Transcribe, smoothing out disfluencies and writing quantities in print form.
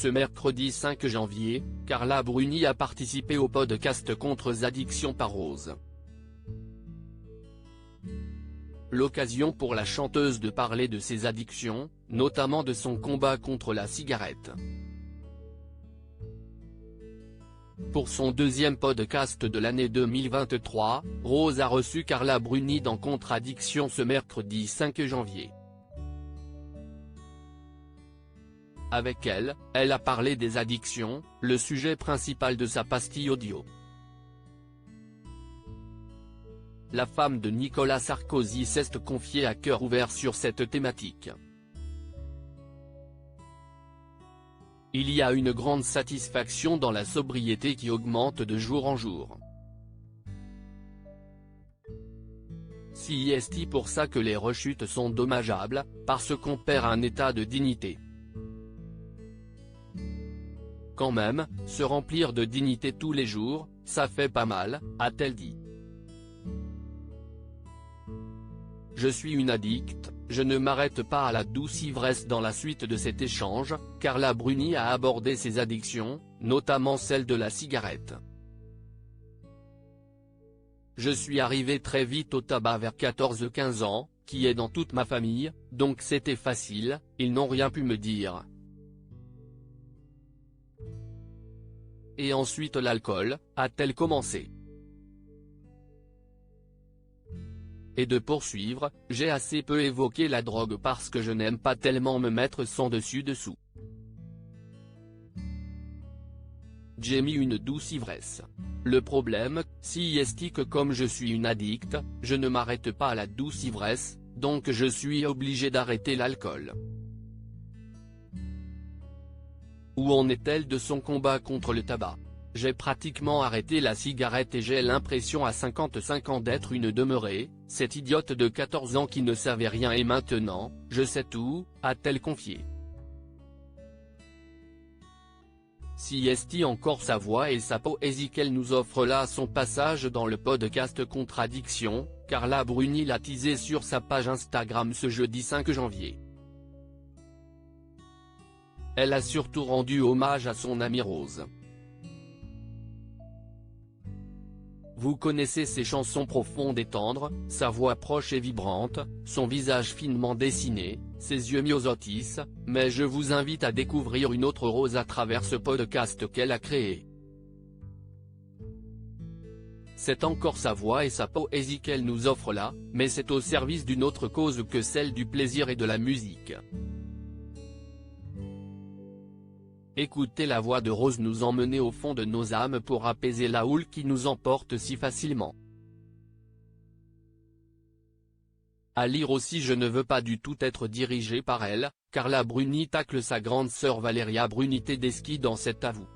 Ce mercredi 5 janvier, Carla Bruni a participé au podcast Contre Addiction par Rose. L'occasion pour la chanteuse de parler de ses addictions, notamment de son combat contre la cigarette. Pour son deuxième podcast de l'année 2023, Rose a reçu Carla Bruni dans Contre Addiction ce mercredi 5 janvier. Avec elle, elle a parlé des addictions, le sujet principal de sa pastille audio. La femme de Nicolas Sarkozy s'est confiée à cœur ouvert sur cette thématique. Il y a une grande satisfaction dans la sobriété qui augmente de jour en jour. C'est pour ça que les rechutes sont dommageables, parce qu'on perd un état de dignité. Quand même, se remplir de dignité tous les jours, ça fait pas mal, a-t-elle dit. Je suis une addicte, je ne m'arrête pas à la douce ivresse. Dans la suite de cet échange, Carla Bruni a abordé ses addictions, notamment celle de la cigarette. Je suis arrivée très vite au tabac vers 14-15 ans, qui est dans toute ma famille, donc c'était facile, ils n'ont rien pu me dire. Et ensuite l'alcool, a-t-elle commencé. Et de poursuivre, j'ai assez peu évoqué la drogue parce que je n'aime pas tellement me mettre son dessus-dessous. J'ai mis une douce ivresse. Le problème, c'est que comme je suis une addicte, je ne m'arrête pas à la douce ivresse, donc je suis obligé d'arrêter l'alcool. Où en est-elle de son combat contre le tabac? J'ai pratiquement arrêté la cigarette et j'ai l'impression à 55 ans d'être une demeurée, cette idiote de 14 ans qui ne savait rien et maintenant, je sais tout, a-t-elle confié. C'est encore sa voix et sa poésie qu'elle nous offre là à son passage dans le podcast Contre Addiction, Carla Bruni l'a teasé sur sa page Instagram ce jeudi 5 janvier. Elle a surtout rendu hommage à son amie Rose. Vous connaissez ses chansons profondes et tendres, sa voix proche et vibrante, son visage finement dessiné, ses yeux myosotis, mais je vous invite à découvrir une autre Rose à travers ce podcast qu'elle a créé. C'est encore sa voix et sa poésie qu'elle nous offre là, mais c'est au service d'une autre cause que celle du plaisir et de la musique. Écoutez la voix de Rose nous emmener au fond de nos âmes pour apaiser la houle qui nous emporte si facilement. À lire aussi Je ne veux pas du tout être dirigé par elle, Carla Bruni tacle sa grande sœur Valeria Bruni Tedeschi dans cet avou.